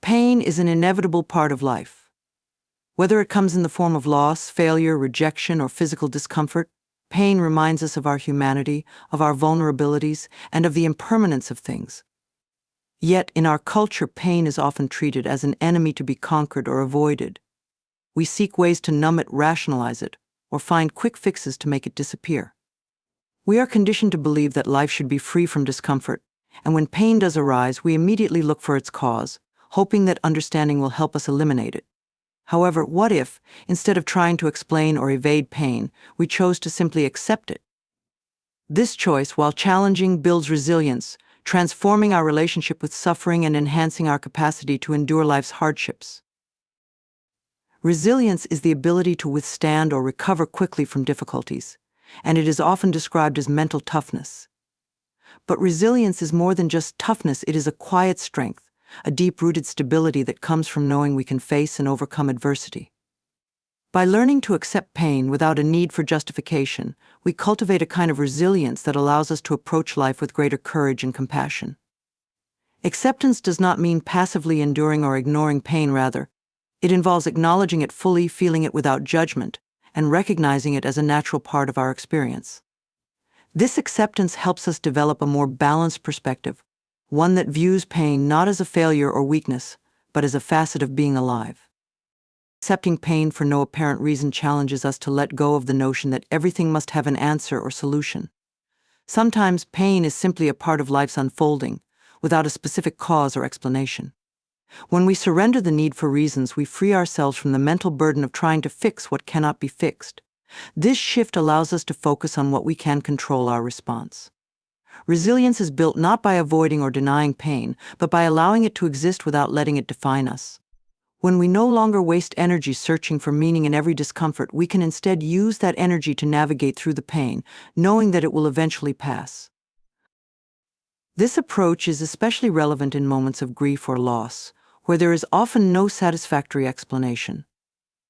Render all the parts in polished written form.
Pain is an inevitable part of life. Whether it comes in the form of loss, failure, rejection, or physical discomfort, pain reminds us of our humanity, of our vulnerabilities, and of the impermanence of things. Yet, in our culture, pain is often treated as an enemy to be conquered or avoided. We seek ways to numb it, rationalize it, or find quick fixes to make it disappear. We are conditioned to believe that life should be free from discomfort, and when pain does arise, we immediately look for its cause, hoping that understanding will help us eliminate it. However, what if, instead of trying to explain or evade pain, we chose to simply accept it? This choice, while challenging, builds resilience, transforming our relationship with suffering and enhancing our capacity to endure life's hardships. Resilience is the ability to withstand or recover quickly from difficulties, and it is often described as mental toughness. But resilience is more than just toughness, it is a quiet strength, a deep-rooted stability that comes from knowing we can face and overcome adversity. By learning to accept pain without a need for justification, we cultivate a kind of resilience that allows us to approach life with greater courage and compassion. Acceptance does not mean passively enduring or ignoring pain, rather, it involves acknowledging it fully, feeling it without judgment, and recognizing it as a natural part of our experience. This acceptance helps us develop a more balanced perspective, one that views pain not as a failure or weakness, but as a facet of being alive. Accepting pain for no apparent reason challenges us to let go of the notion that everything must have an answer or solution. Sometimes pain is simply a part of life's unfolding, without a specific cause or explanation. When we surrender the need for reasons, we free ourselves from the mental burden of trying to fix what cannot be fixed. This shift allows us to focus on what we can control: our response. Resilience is built not by avoiding or denying pain, but by allowing it to exist without letting it define us. When we no longer waste energy searching for meaning in every discomfort, we can instead use that energy to navigate through the pain, knowing that it will eventually pass. This approach is especially relevant in moments of grief or loss, where there is often no satisfactory explanation.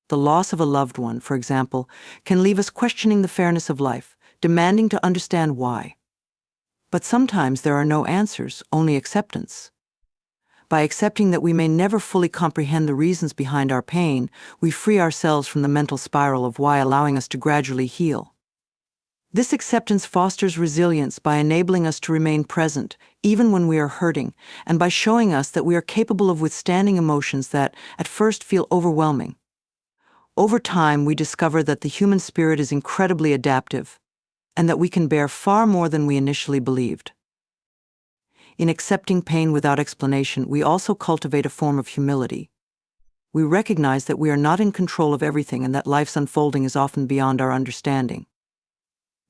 The loss of a loved one, for example, can leave us questioning the fairness of life, demanding to understand why. But sometimes there are no answers, only acceptance. By accepting that we may never fully comprehend the reasons behind our pain, we free ourselves from the mental spiral of why, allowing us to gradually heal. This acceptance fosters resilience by enabling us to remain present, even when we are hurting, and by showing us that we are capable of withstanding emotions that, at first, feel overwhelming. Over time, we discover that the human spirit is incredibly adaptive, and that we can bear far more than we initially believed. In accepting pain without explanation, we also cultivate a form of humility. We recognize that we are not in control of everything and that life's unfolding is often beyond our understanding.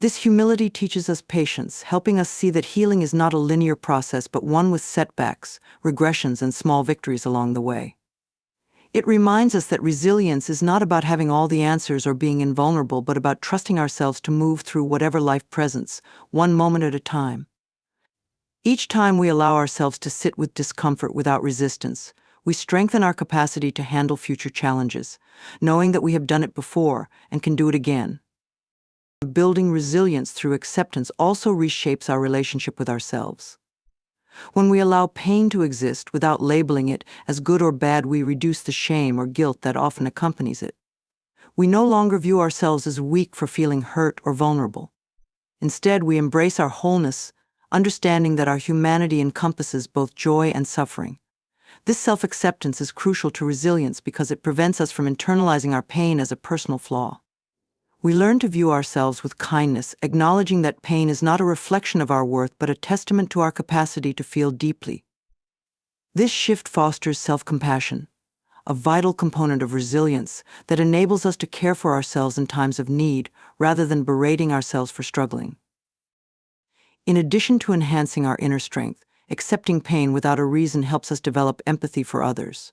This humility teaches us patience, helping us see that healing is not a linear process but one with setbacks, regressions, and small victories along the way. It reminds us that resilience is not about having all the answers or being invulnerable, but about trusting ourselves to move through whatever life presents, one moment at a time. Each time we allow ourselves to sit with discomfort without resistance, we strengthen our capacity to handle future challenges, knowing that we have done it before and can do it again. Building resilience through acceptance also reshapes our relationship with ourselves. When we allow pain to exist without labeling it as good or bad, we reduce the shame or guilt that often accompanies it. We no longer view ourselves as weak for feeling hurt or vulnerable. Instead, we embrace our wholeness, understanding that our humanity encompasses both joy and suffering. This self-acceptance is crucial to resilience because it prevents us from internalizing our pain as a personal flaw. We learn to view ourselves with kindness, acknowledging that pain is not a reflection of our worth but a testament to our capacity to feel deeply. This shift fosters self-compassion, a vital component of resilience that enables us to care for ourselves in times of need rather than berating ourselves for struggling. In addition to enhancing our inner strength, accepting pain without a reason helps us develop empathy for others.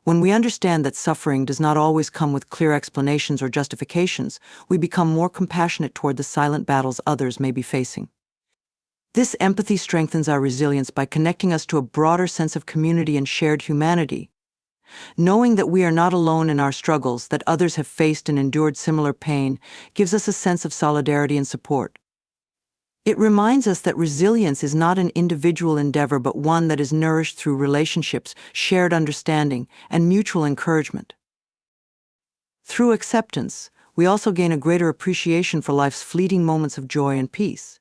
When we understand that suffering does not always come with clear explanations or justifications, we become more compassionate toward the silent battles others may be facing. This empathy strengthens our resilience by connecting us to a broader sense of community and shared humanity. Knowing that we are not alone in our struggles, that others have faced and endured similar pain, gives us a sense of solidarity and support. It reminds us that resilience is not an individual endeavor but one that is nourished through relationships, shared understanding, and mutual encouragement. Through acceptance, we also gain a greater appreciation for life's fleeting moments of joy and peace.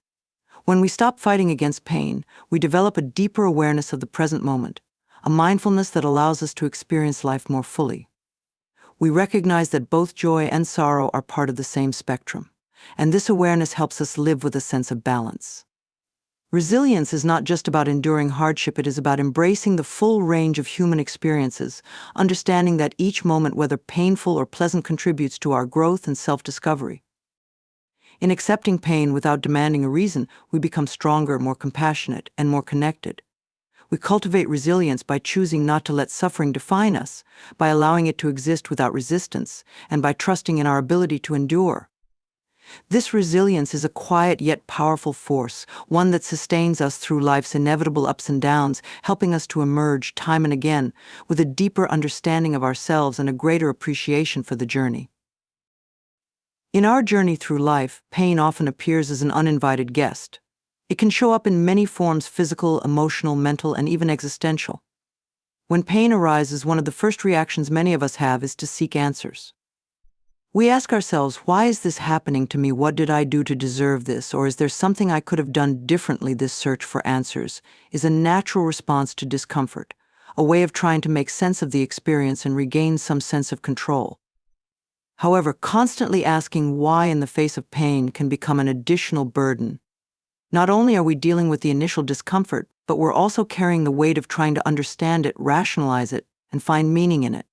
When we stop fighting against pain, we develop a deeper awareness of the present moment, a mindfulness that allows us to experience life more fully. We recognize that both joy and sorrow are part of the same spectrum, and this awareness helps us live with a sense of balance. Resilience is not just about enduring hardship, it is about embracing the full range of human experiences, understanding that each moment, whether painful or pleasant, contributes to our growth and self-discovery. In accepting pain without demanding a reason, we become stronger, more compassionate, and more connected. We cultivate resilience by choosing not to let suffering define us, by allowing it to exist without resistance, and by trusting in our ability to endure. This resilience is a quiet yet powerful force, one that sustains us through life's inevitable ups and downs, helping us to emerge time and again with a deeper understanding of ourselves and a greater appreciation for the journey. In our journey through life, pain often appears as an uninvited guest. It can show up in many forms: physical, emotional, mental, and even existential. When pain arises, one of the first reactions many of us have is to seek answers. We ask ourselves, why is this happening to me? What did I do to deserve this? Or is there something I could have done differently? This search for answers is a natural response to discomfort, a way of trying to make sense of the experience and regain some sense of control. However, constantly asking why in the face of pain can become an additional burden. Not only are we dealing with the initial discomfort, but we're also carrying the weight of trying to understand it, rationalize it, and find meaning in it.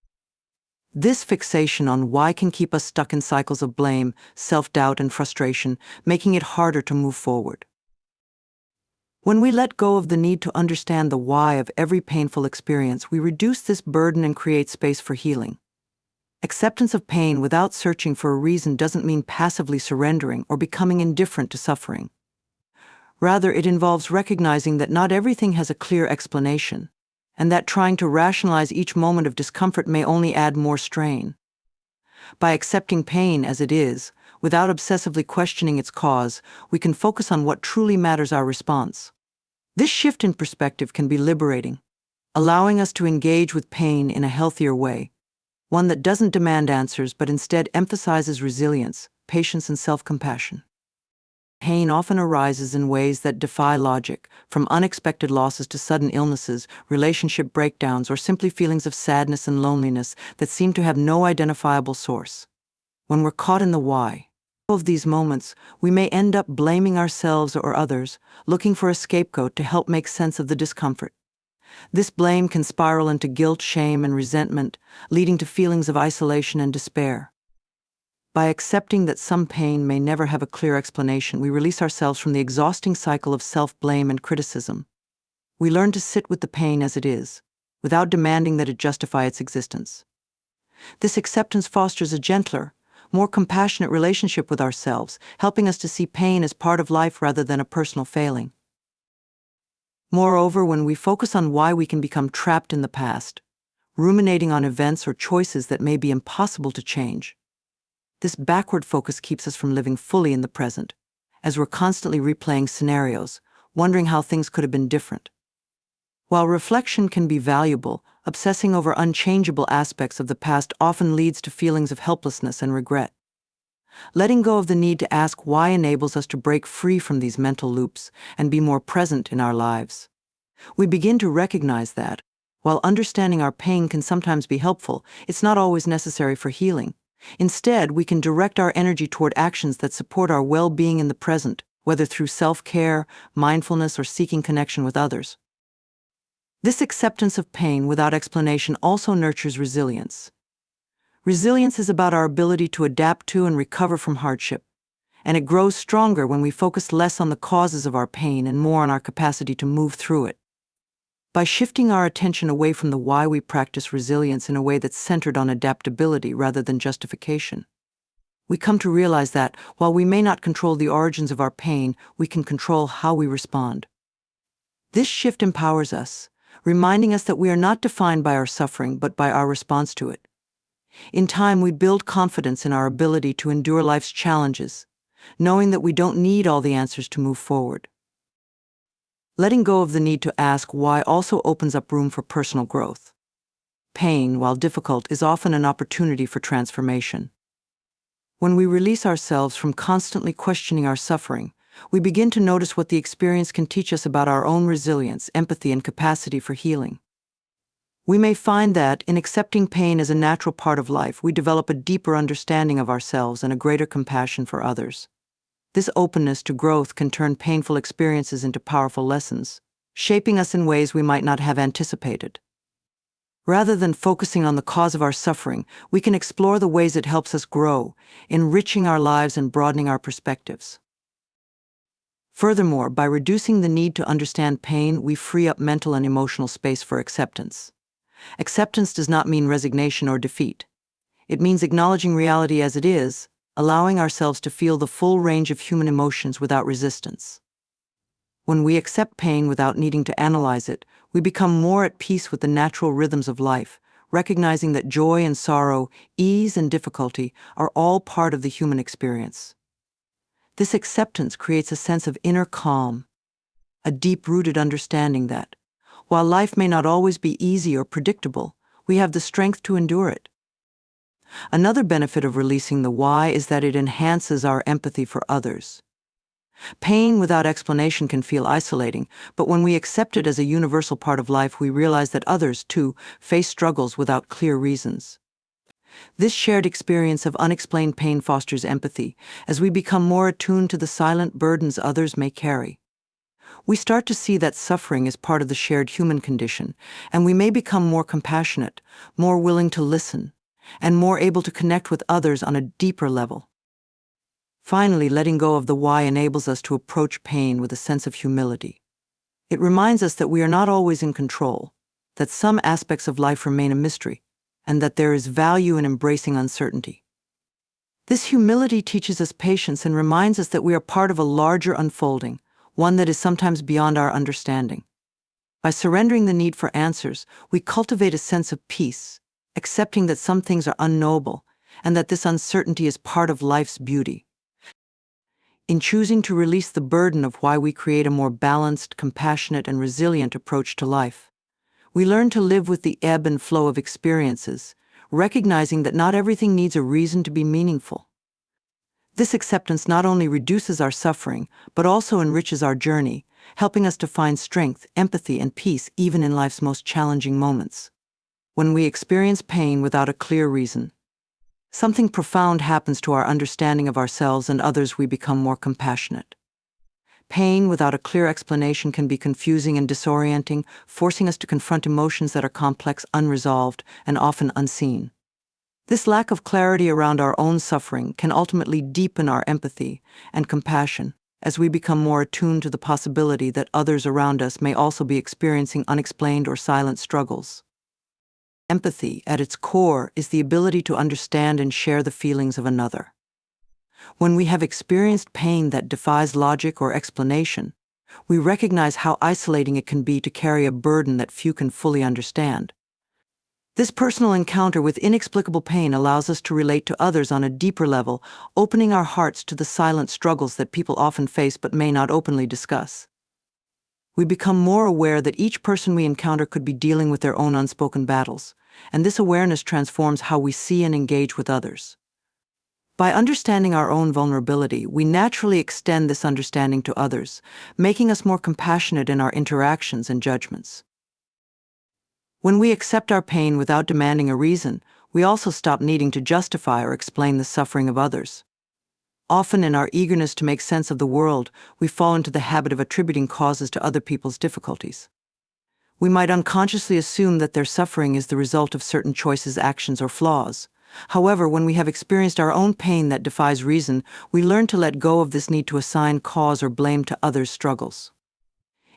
This fixation on why can keep us stuck in cycles of blame, self-doubt, and frustration, making it harder to move forward. When we let go of the need to understand the why of every painful experience, we reduce this burden and create space for healing. Acceptance of pain without searching for a reason doesn't mean passively surrendering or becoming indifferent to suffering. Rather, it involves recognizing that not everything has a clear explanation, and that trying to rationalize each moment of discomfort may only add more strain. By accepting pain as it is, without obsessively questioning its cause, we can focus on what truly matters: our response. This shift in perspective can be liberating, allowing us to engage with pain in a healthier way, one that doesn't demand answers but instead emphasizes resilience, patience, and self-compassion. Pain often arises in ways that defy logic, from unexpected losses to sudden illnesses, relationship breakdowns, or simply feelings of sadness and loneliness that seem to have no identifiable source. When we're caught in the why of these moments, we may end up blaming ourselves or others, looking for a scapegoat to help make sense of the discomfort. This blame can spiral into guilt, shame, and resentment, leading to feelings of isolation and despair. By accepting that some pain may never have a clear explanation, we release ourselves from the exhausting cycle of self-blame and criticism. We learn to sit with the pain as it is, without demanding that it justify its existence. This acceptance fosters a gentler, more compassionate relationship with ourselves, helping us to see pain as part of life rather than a personal failing. Moreover, when we focus on why, we can become trapped in the past, ruminating on events or choices that may be impossible to change. This backward focus keeps us from living fully in the present, as we're constantly replaying scenarios, wondering how things could have been different. While reflection can be valuable, obsessing over unchangeable aspects of the past often leads to feelings of helplessness and regret. Letting go of the need to ask why enables us to break free from these mental loops and be more present in our lives. We begin to recognize that, while understanding our pain can sometimes be helpful, it's not always necessary for healing. Instead, we can direct our energy toward actions that support our well-being in the present, whether through self-care, mindfulness, or seeking connection with others. This acceptance of pain without explanation also nurtures resilience. Resilience is about our ability to adapt to and recover from hardship, and it grows stronger when we focus less on the causes of our pain and more on our capacity to move through it. By shifting our attention away from the why, we practice resilience in a way that's centered on adaptability rather than justification. We come to realize that, while we may not control the origins of our pain, we can control how we respond. This shift empowers us, reminding us that we are not defined by our suffering but by our response to it. In time, we build confidence in our ability to endure life's challenges, knowing that we don't need all the answers to move forward. Letting go of the need to ask why also opens up room for personal growth. Pain, while difficult, is often an opportunity for transformation. When we release ourselves from constantly questioning our suffering, we begin to notice what the experience can teach us about our own resilience, empathy, and capacity for healing. We may find that, in accepting pain as a natural part of life, we develop a deeper understanding of ourselves and a greater compassion for others. This openness to growth can turn painful experiences into powerful lessons, shaping us in ways we might not have anticipated. Rather than focusing on the cause of our suffering, we can explore the ways it helps us grow, enriching our lives and broadening our perspectives. Furthermore, by reducing the need to understand pain, we free up mental and emotional space for acceptance. Acceptance does not mean resignation or defeat. It means acknowledging reality as it is, allowing ourselves to feel the full range of human emotions without resistance. When we accept pain without needing to analyze it, we become more at peace with the natural rhythms of life, recognizing that joy and sorrow, ease and difficulty are all part of the human experience. This acceptance creates a sense of inner calm, a deep-rooted understanding that, while life may not always be easy or predictable, we have the strength to endure it. Another benefit of releasing the why is that it enhances our empathy for others. Pain without explanation can feel isolating, but when we accept it as a universal part of life, we realize that others, too, face struggles without clear reasons. This shared experience of unexplained pain fosters empathy, as we become more attuned to the silent burdens others may carry. We start to see that suffering is part of the shared human condition, and we may become more compassionate, more willing to listen, and more able to connect with others on a deeper level. Finally, letting go of the why enables us to approach pain with a sense of humility. It reminds us that we are not always in control, that some aspects of life remain a mystery, and that there is value in embracing uncertainty. This humility teaches us patience and reminds us that we are part of a larger unfolding, one that is sometimes beyond our understanding. By surrendering the need for answers, we cultivate a sense of peace, accepting that some things are unknowable, and that this uncertainty is part of life's beauty. In choosing to release the burden of why, we create a more balanced, compassionate, and resilient approach to life. We learn to live with the ebb and flow of experiences, recognizing that not everything needs a reason to be meaningful. This acceptance not only reduces our suffering, but also enriches our journey, helping us to find strength, empathy, and peace even in life's most challenging moments. When we experience pain without a clear reason, something profound happens to our understanding of ourselves and others. We become more compassionate. Pain without a clear explanation can be confusing and disorienting, forcing us to confront emotions that are complex, unresolved, and often unseen. This lack of clarity around our own suffering can ultimately deepen our empathy and compassion as we become more attuned to the possibility that others around us may also be experiencing unexplained or silent struggles. Empathy, at its core, is the ability to understand and share the feelings of another. When we have experienced pain that defies logic or explanation, we recognize how isolating it can be to carry a burden that few can fully understand. This personal encounter with inexplicable pain allows us to relate to others on a deeper level, opening our hearts to the silent struggles that people often face but may not openly discuss. We become more aware that each person we encounter could be dealing with their own unspoken battles, and this awareness transforms how we see and engage with others. By understanding our own vulnerability, we naturally extend this understanding to others, making us more compassionate in our interactions and judgments. When we accept our pain without demanding a reason, we also stop needing to justify or explain the suffering of others. Often, in our eagerness to make sense of the world, we fall into the habit of attributing causes to other people's difficulties. We might unconsciously assume that their suffering is the result of certain choices, actions, or flaws. However, when we have experienced our own pain that defies reason, we learn to let go of this need to assign cause or blame to others' struggles.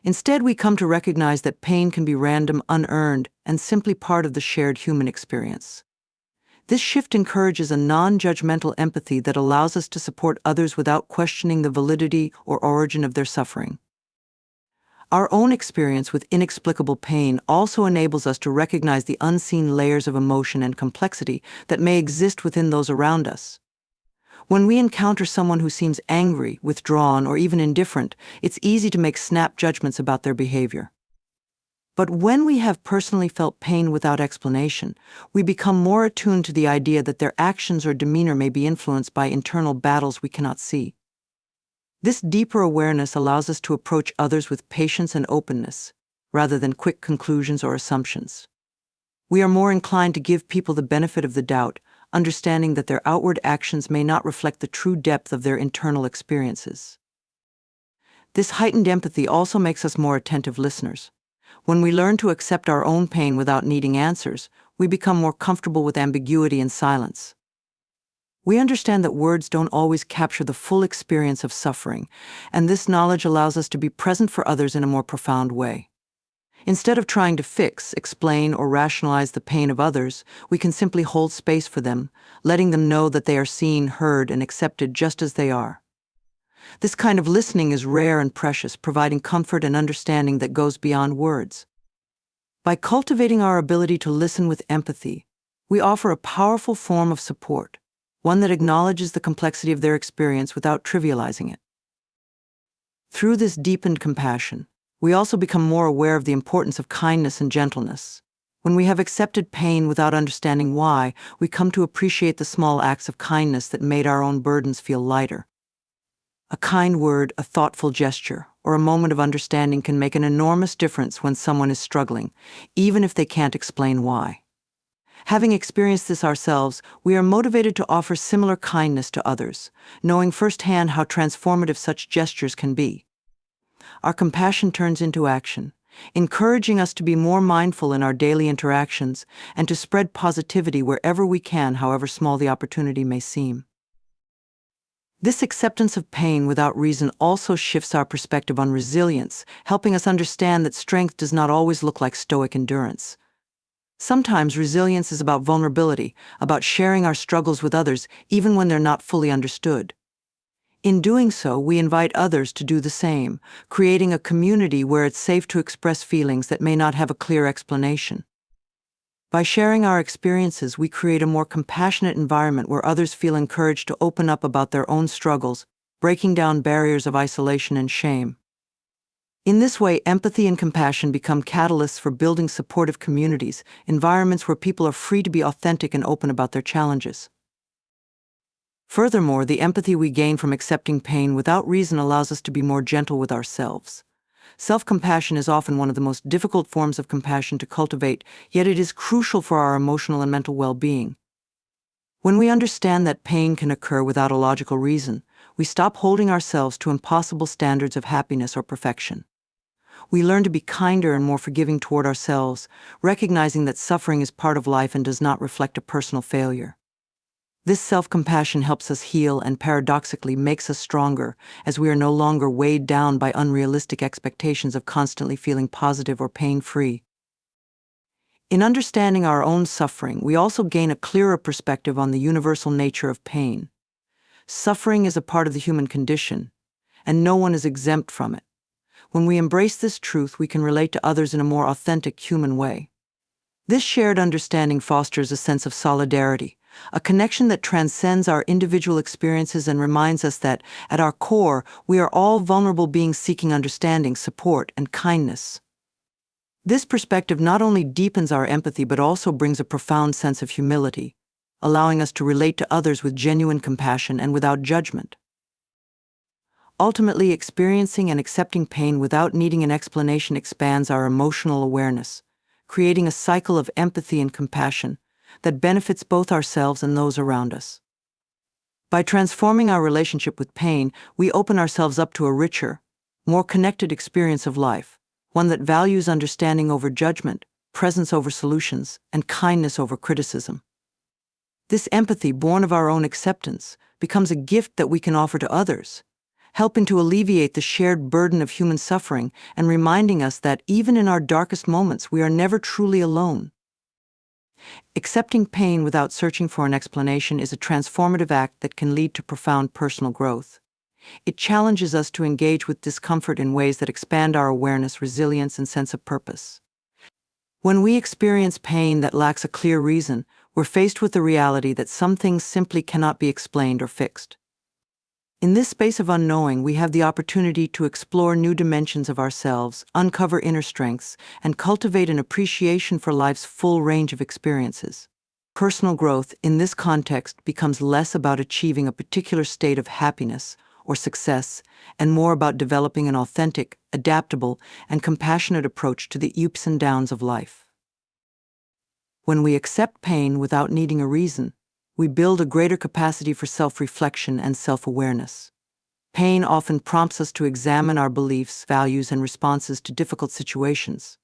Instead, we come to recognize that pain can be random, unearned, and simply part of the shared human experience. This shift encourages a non-judgmental empathy that allows us to support others without questioning the validity or origin of their suffering. Our own experience with inexplicable pain also enables us to recognize the unseen layers of emotion and complexity that may exist within those around us. When we encounter someone who seems angry, withdrawn, or even indifferent, it's easy to make snap judgments about their behavior. But when we have personally felt pain without explanation, we become more attuned to the idea that their actions or demeanor may be influenced by internal battles we cannot see. This deeper awareness allows us to approach others with patience and openness, rather than quick conclusions or assumptions. We are more inclined to give people the benefit of the doubt, understanding that their outward actions may not reflect the true depth of their internal experiences. This heightened empathy also makes us more attentive listeners. When we learn to accept our own pain without needing answers, we become more comfortable with ambiguity and silence. We understand that words don't always capture the full experience of suffering, and this knowledge allows us to be present for others in a more profound way. Instead of trying to fix, explain, or rationalize the pain of others, we can simply hold space for them, letting them know that they are seen, heard, and accepted just as they are. This kind of listening is rare and precious, providing comfort and understanding that goes beyond words. By cultivating our ability to listen with empathy, we offer a powerful form of support, one that acknowledges the complexity of their experience without trivializing it. Through this deepened compassion, we also become more aware of the importance of kindness and gentleness. When we have accepted pain without understanding why, we come to appreciate the small acts of kindness that made our own burdens feel lighter. A kind word, a thoughtful gesture, or a moment of understanding can make an enormous difference when someone is struggling, even if they can't explain why. Having experienced this ourselves, we are motivated to offer similar kindness to others, knowing firsthand how transformative such gestures can be. Our compassion turns into action, encouraging us to be more mindful in our daily interactions and to spread positivity wherever we can, however small the opportunity may seem. This acceptance of pain without reason also shifts our perspective on resilience, helping us understand that strength does not always look like stoic endurance. Sometimes resilience is about vulnerability, about sharing our struggles with others even when they're not fully understood. In doing so, we invite others to do the same, creating a community where it's safe to express feelings that may not have a clear explanation. By sharing our experiences, we create a more compassionate environment where others feel encouraged to open up about their own struggles, breaking down barriers of isolation and shame. In this way, empathy and compassion become catalysts for building supportive communities, environments where people are free to be authentic and open about their challenges. Furthermore, the empathy we gain from accepting pain without reason allows us to be more gentle with ourselves. Self-compassion is often one of the most difficult forms of compassion to cultivate, yet it is crucial for our emotional and mental well-being. When we understand that pain can occur without a logical reason, we stop holding ourselves to impossible standards of happiness or perfection. We learn to be kinder and more forgiving toward ourselves, recognizing that suffering is part of life and does not reflect a personal failure. This self-compassion helps us heal and paradoxically makes us stronger, as we are no longer weighed down by unrealistic expectations of constantly feeling positive or pain-free. In understanding our own suffering, we also gain a clearer perspective on the universal nature of pain. Suffering is a part of the human condition, and no one is exempt from it. When we embrace this truth, we can relate to others in a more authentic human way. This shared understanding fosters a sense of solidarity, a connection that transcends our individual experiences and reminds us that, at our core, we are all vulnerable beings seeking understanding, support, and kindness. This perspective not only deepens our empathy but also brings a profound sense of humility, allowing us to relate to others with genuine compassion and without judgment. Ultimately, experiencing and accepting pain without needing an explanation expands our emotional awareness, creating a cycle of empathy and compassion that benefits both ourselves and those around us. By transforming our relationship with pain, we open ourselves up to a richer, more connected experience of life, one that values understanding over judgment, presence over solutions, and kindness over criticism. This empathy, born of our own acceptance, becomes a gift that we can offer to others, helping to alleviate the shared burden of human suffering and reminding us that even in our darkest moments, we are never truly alone. Accepting pain without searching for an explanation is a transformative act that can lead to profound personal growth. It challenges us to engage with discomfort in ways that expand our awareness, resilience, and sense of purpose. When we experience pain that lacks a clear reason, we're faced with the reality that some things simply cannot be explained or fixed. In this space of unknowing, we have the opportunity to explore new dimensions of ourselves, uncover inner strengths, and cultivate an appreciation for life's full range of experiences. Personal growth, in this context, becomes less about achieving a particular state of happiness or success, and more about developing an authentic, adaptable, and compassionate approach to the ups and downs of life. When we accept pain without needing a reason, we build a greater capacity for self-reflection and self-awareness. Pain often prompts us to examine our beliefs, values, and responses to difficult situations.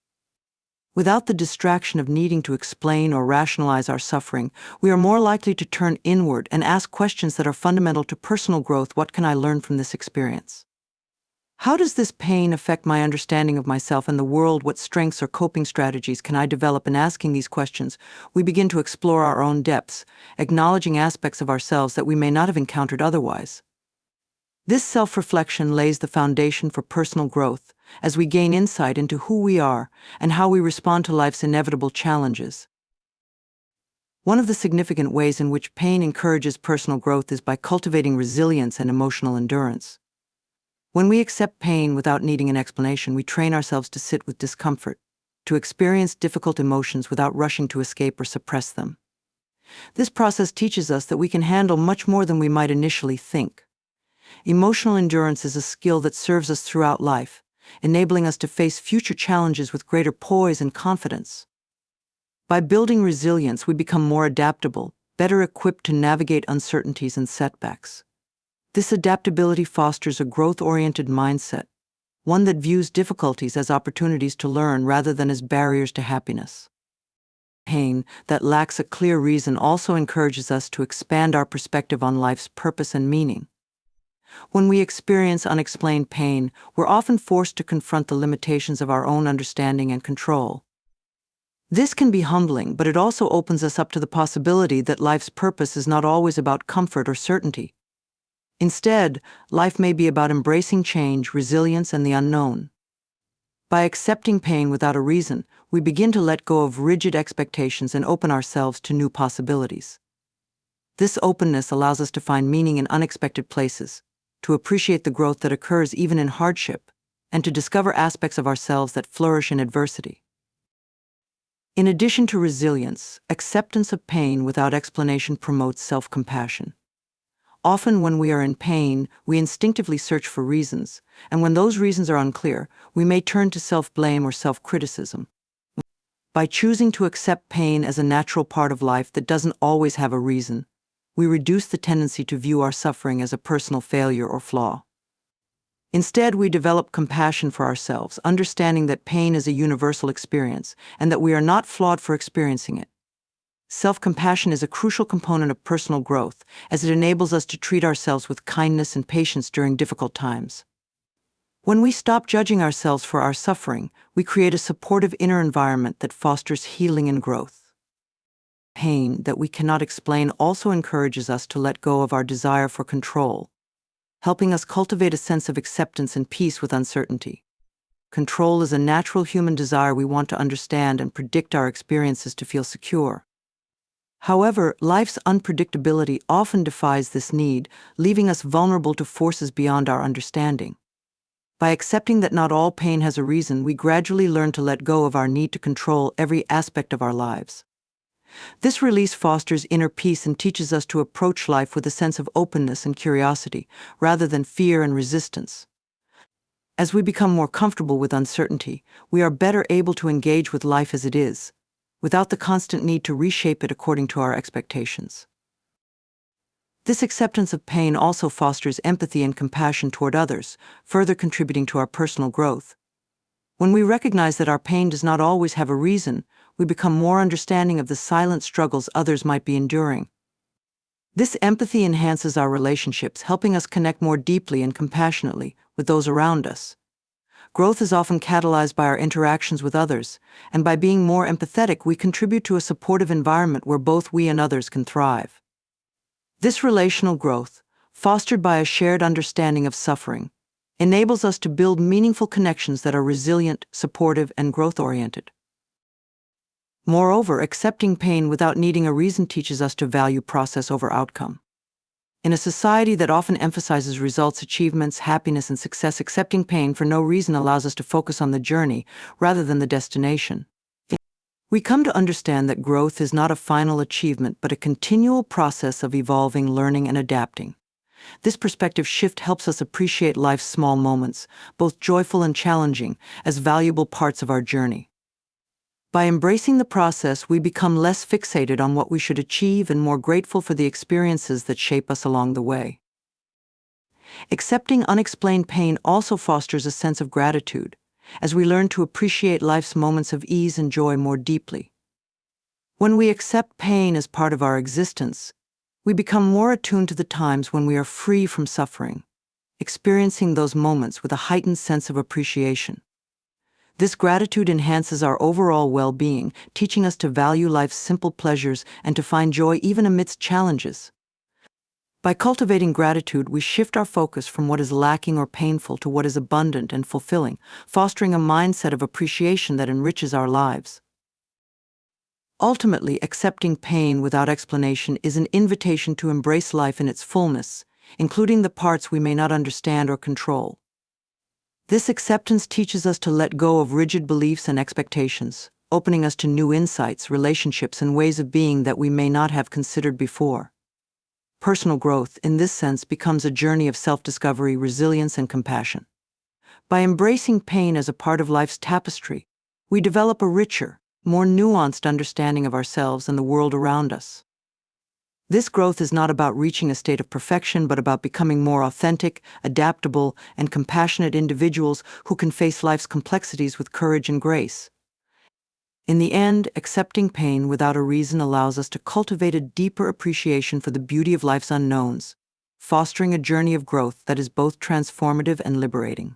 Without the distraction of needing to explain or rationalize our suffering, we are more likely to turn inward and ask questions that are fundamental to personal growth. What can I learn from this experience? How does this pain affect my understanding of myself and the world? What strengths or coping strategies can I develop? In asking these questions, we begin to explore our own depths, acknowledging aspects of ourselves that we may not have encountered otherwise. This self-reflection lays the foundation for personal growth, as we gain insight into who we are and how we respond to life's inevitable challenges. One of the significant ways in which pain encourages personal growth is by cultivating resilience and emotional endurance. When we accept pain without needing an explanation, we train ourselves to sit with discomfort, to experience difficult emotions without rushing to escape or suppress them. This process teaches us that we can handle much more than we might initially think. Emotional endurance is a skill that serves us throughout life, enabling us to face future challenges with greater poise and confidence. By building resilience, we become more adaptable, better equipped to navigate uncertainties and setbacks. This adaptability fosters a growth-oriented mindset, one that views difficulties as opportunities to learn rather than as barriers to happiness. Pain that lacks a clear reason also encourages us to expand our perspective on life's purpose and meaning. When we experience unexplained pain, we're often forced to confront the limitations of our own understanding and control. This can be humbling, but it also opens us up to the possibility that life's purpose is not always about comfort or certainty. Instead, life may be about embracing change, resilience, and the unknown. By accepting pain without a reason, we begin to let go of rigid expectations and open ourselves to new possibilities. This openness allows us to find meaning in unexpected places, to appreciate the growth that occurs even in hardship, and to discover aspects of ourselves that flourish in adversity. In addition to resilience, acceptance of pain without explanation promotes self-compassion. Often when we are in pain, we instinctively search for reasons, and when those reasons are unclear, we may turn to self-blame or self-criticism. By choosing to accept pain as a natural part of life that doesn't always have a reason, we reduce the tendency to view our suffering as a personal failure or flaw. Instead, we develop compassion for ourselves, understanding that pain is a universal experience and that we are not flawed for experiencing it. Self-compassion is a crucial component of personal growth, as it enables us to treat ourselves with kindness and patience during difficult times. When we stop judging ourselves for our suffering, we create a supportive inner environment that fosters healing and growth. Pain that we cannot explain also encourages us to let go of our desire for control, helping us cultivate a sense of acceptance and peace with uncertainty. Control is a natural human desire. We want to understand and predict our experiences to feel secure. However, life's unpredictability often defies this need, leaving us vulnerable to forces beyond our understanding. By accepting that not all pain has a reason, we gradually learn to let go of our need to control every aspect of our lives. This release fosters inner peace and teaches us to approach life with a sense of openness and curiosity, rather than fear and resistance. As we become more comfortable with uncertainty, we are better able to engage with life as it is, without the constant need to reshape it according to our expectations. This acceptance of pain also fosters empathy and compassion toward others, further contributing to our personal growth. When we recognize that our pain does not always have a reason, we become more understanding of the silent struggles others might be enduring. This empathy enhances our relationships, helping us connect more deeply and compassionately with those around us. Growth is often catalyzed by our interactions with others, and by being more empathetic, we contribute to a supportive environment where both we and others can thrive. This relational growth, fostered by a shared understanding of suffering, enables us to build meaningful connections that are resilient, supportive, and growth-oriented. Moreover, accepting pain without needing a reason teaches us to value process over outcome. In a society that often emphasizes results, achievements, happiness, and success, accepting pain for no reason allows us to focus on the journey rather than the destination. We come to understand that growth is not a final achievement, but a continual process of evolving, learning, and adapting. This perspective shift helps us appreciate life's small moments, both joyful and challenging, as valuable parts of our journey. By embracing the process, we become less fixated on what we should achieve and more grateful for the experiences that shape us along the way. Accepting unexplained pain also fosters a sense of gratitude, as we learn to appreciate life's moments of ease and joy more deeply. When we accept pain as part of our existence, we become more attuned to the times when we are free from suffering, experiencing those moments with a heightened sense of appreciation. This gratitude enhances our overall well-being, teaching us to value life's simple pleasures and to find joy even amidst challenges. By cultivating gratitude, we shift our focus from what is lacking or painful to what is abundant and fulfilling, fostering a mindset of appreciation that enriches our lives. Ultimately, accepting pain without explanation is an invitation to embrace life in its fullness, including the parts we may not understand or control. This acceptance teaches us to let go of rigid beliefs and expectations, opening us to new insights, relationships, and ways of being that we may not have considered before. Personal growth, in this sense, becomes a journey of self-discovery, resilience, and compassion. By embracing pain as a part of life's tapestry, we develop a richer, more nuanced understanding of ourselves and the world around us. This growth is not about reaching a state of perfection, but about becoming more authentic, adaptable, and compassionate individuals who can face life's complexities with courage and grace. In the end, accepting pain without a reason allows us to cultivate a deeper appreciation for the beauty of life's unknowns, fostering a journey of growth that is both transformative and liberating.